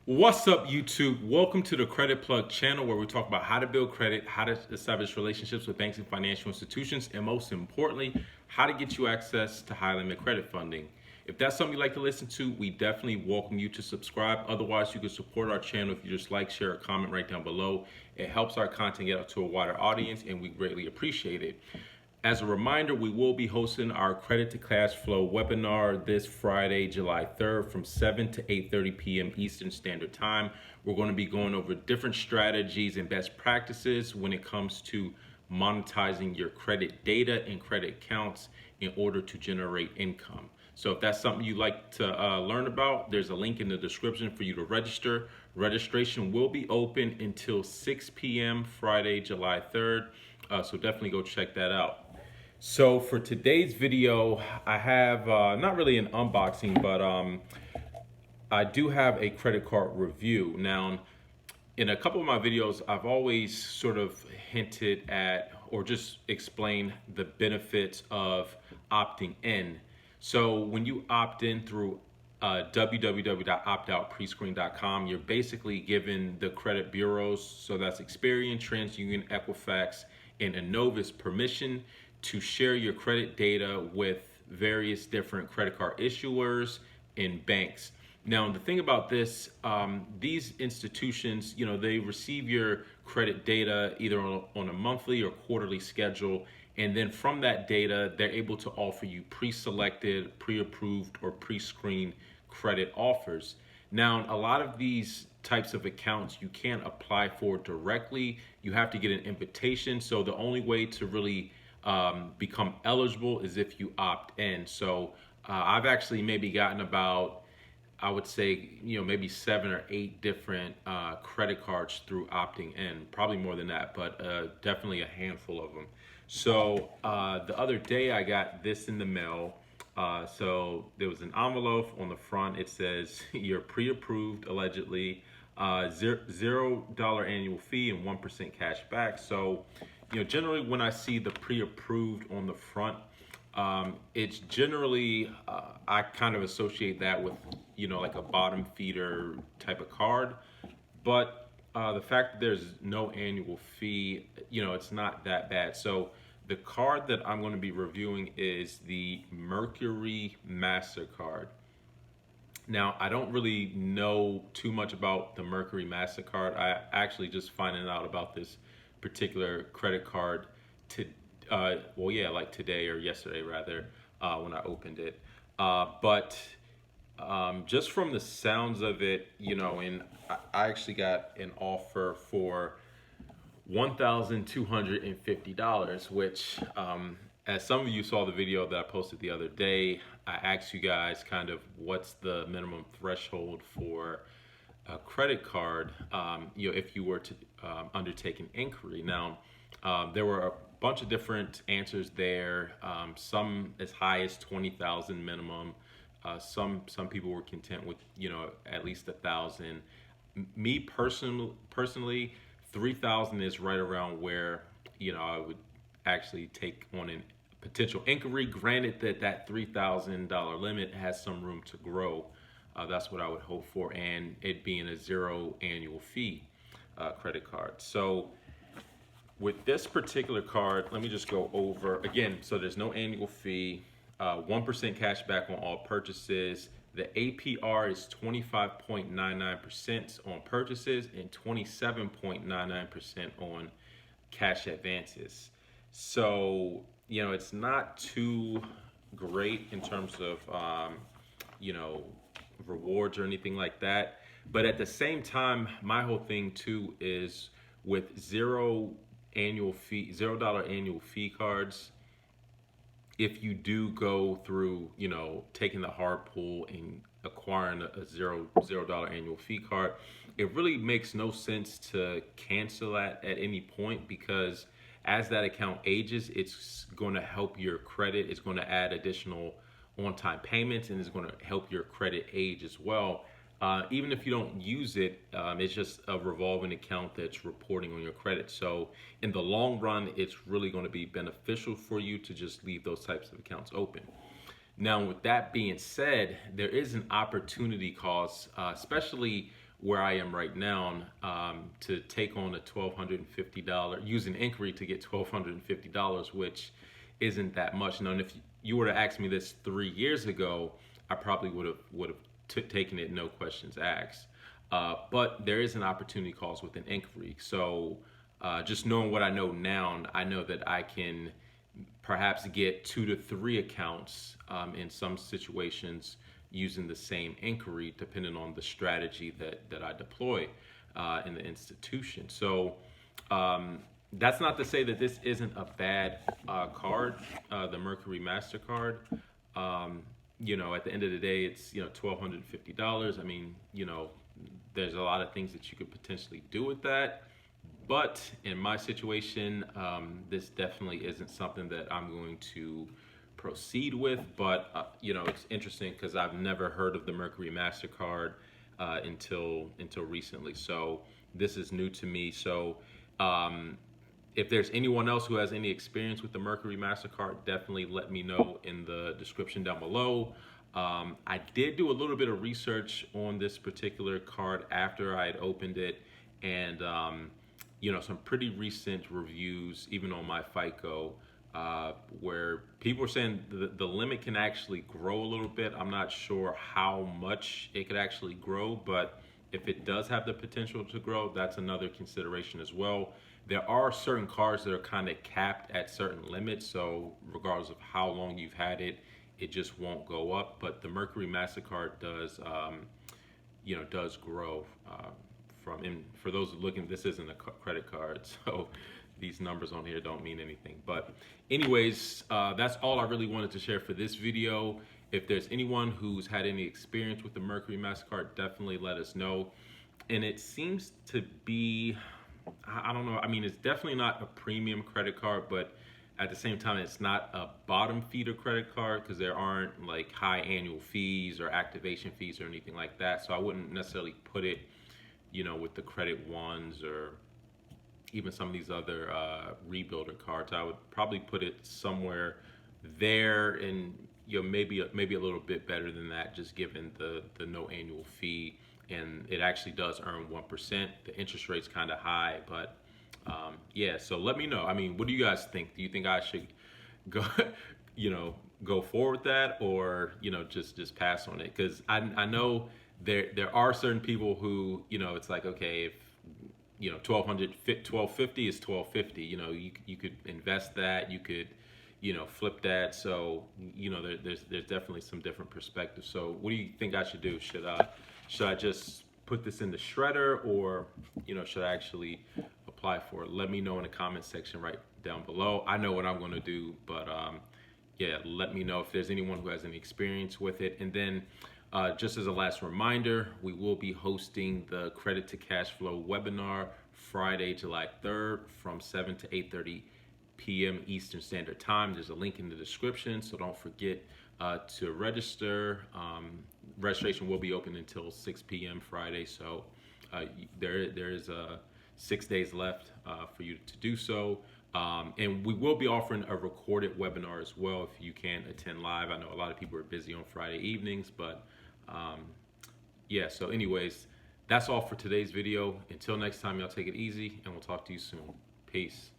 What's up, YouTube? Welcome to the Credit Plug channel where we talk about how to build credit, how to establish relationships with banks and financial institutions, and most importantly, how to get you access to high limit credit funding. If that's something you like to listen to, we definitely welcome you to subscribe. Otherwise, you can support our channel if you just like, share, or comment right down below. It helps our content get out to a wider audience, and we greatly appreciate it. As a reminder, we will be hosting our Credit to Cash Flow webinar this Friday, July 3rd from 7 to 8:30 p.m. Eastern Standard Time. We're going to be going over different strategies and best practices when it comes to monetizing your credit data and credit accounts in order to generate income. So if that's something you'd like to learn about, there's a link in the description for you to register. Registration will be open until 6 p.m. Friday, July 3rd. So definitely go check that out. So for today's video, I have not really an unboxing, but I do have a credit card review. Now, in a couple of my videos, I've always sort of hinted at or just explained the benefits of opting in. So when you opt in through www.optoutprescreen.com, you're basically given the credit bureaus, so that's Experian, TransUnion, Equifax, and Innovis, permission to share your credit data with various different credit card issuers and banks. Now, the thing about this, these institutions, they receive your credit data either on a monthly or quarterly schedule. And then from that data, they're able to offer you pre-selected, pre-approved, or pre-screened credit offers. Now, a lot of these types of accounts you can't apply for directly. You have to get an invitation. So the only way to really become eligible is if you opt in. So I've actually maybe gotten about, I would say, maybe 7 or 8 different credit cards through opting in. Probably more than that, but definitely a handful of them. So the other day I got this in the mail. So there was an envelope on the front. It says you're pre-approved, allegedly, $0 annual fee and 1% cash back. So, generally when I see the pre-approved on the front, it's generally, I kind of associate that with, like a bottom feeder type of card. But the fact that there's no annual fee, it's not that bad. So the card that I'm going to be reviewing is the Mercury Mastercard. Now, I don't really know too much about the Mercury Mastercard. I actually just finding out about this particular credit card to, like today or yesterday rather, when I opened it. But just from the sounds of it, and I actually got an offer for $1,250, which, as some of you saw the video that I posted the other day, I asked you guys kind of what's the minimum threshold for a credit card, if you were to undertake an inquiry. Now, there were a bunch of different answers there. Some as high as 20,000 minimum. Some people were content with at least 1,000. Me personally, 3,000 is right around where I would actually take on a potential inquiry. Granted that $3,000 limit has some room to grow. That's what I would hope for, and it being a 0 annual fee credit card. So with this particular card, let me just go over again. So there's no annual fee, 1% cash back on all purchases. The APR is 25.99% on purchases and 27.99% on cash advances. So, it's not too great in terms of, rewards or anything like that. But at the same time, my whole thing too is with $0 annual fee cards, if you do go through, taking the hard pull and acquiring a $0 annual fee card, it really makes no sense to cancel that at any point, because as that account ages, it's going to help your credit. It's going to add additional on-time payments, and it's going to help your credit age as well. Even if you don't use it, it's just a revolving account that's reporting on your credit. So in the long run, it's really going to be beneficial for you to just leave those types of accounts open. Now, with that being said, there is an opportunity cost, especially where I am right now, to take on a $1,250, using inquiry to get $1,250, which isn't that much. Now, and if you were to ask me this 3 years ago, I probably would have taken it no questions asked. But there is an opportunity cost with an inquiry. So just knowing what I know now, I know that I can perhaps get 2 to 3 accounts in some situations using the same inquiry, depending on the strategy that I deploy in the institution. So that's not to say that this isn't a bad card, the Mercury Mastercard. At the end of the day, it's $1,250. I mean, there's a lot of things that you could potentially do with that. But in my situation, this definitely isn't something that I'm going to proceed with. But it's interesting because I've never heard of the Mercury Mastercard until recently. So this is new to me. So if there's anyone else who has any experience with the Mercury Mastercard, definitely let me know in the description down below. I did do a little bit of research on this particular card after I had opened it, and some pretty recent reviews, even on my FICO, where people are saying the limit can actually grow a little bit. I'm not sure how much it could actually grow, but if it does have the potential to grow, that's another consideration as well. There are certain cards that are kind of capped at certain limits, so regardless of how long you've had it, it just won't go up. But the Mercury Mastercard does, does grow. For those looking, this isn't a credit card, so these numbers on here don't mean anything. But anyways, that's all I really wanted to share for this video. If there's anyone who's had any experience with the Mercury Mastercard, definitely let us know. And it seems to be, I don't know, I mean, it's definitely not a premium credit card, but at the same time, it's not a bottom feeder credit card because there aren't like high annual fees or activation fees or anything like that. So I wouldn't necessarily put it, with the Credit Ones or even some of these other rebuilder cards. I would probably put it somewhere there, and maybe a little bit better than that, just given the no annual fee, and it actually does earn 1%. The interest rate's kind of high, but yeah. So let me know. I mean, what do you guys think? Do you think I should go, go forward with that, or just pass on it? Because I know there are certain people who it's like, okay, if 1250 is 1250. You could invest that, you could flip that. So there's definitely some different perspectives. So what do you think I should do? Should I just put this in the shredder, or should I actually apply for it? Let me know in the comment section right down below. I know what I'm going to do, but yeah, let me know if there's anyone who has any experience with it. And then just as a last reminder, we will be hosting the Credit to Cash Flow webinar Friday, July 3rd from 7 to 8:30 p.m. Eastern Standard Time. There's a link in the description, so don't forget to register. Registration will be open until 6 p.m. Friday, so there is 6 days left for you to do so. And we will be offering a recorded webinar as well if you can't attend live. I know a lot of people are busy on Friday evenings, but yeah, so anyways, that's all for today's video. Until next time, y'all take it easy, and we'll talk to you soon. Peace.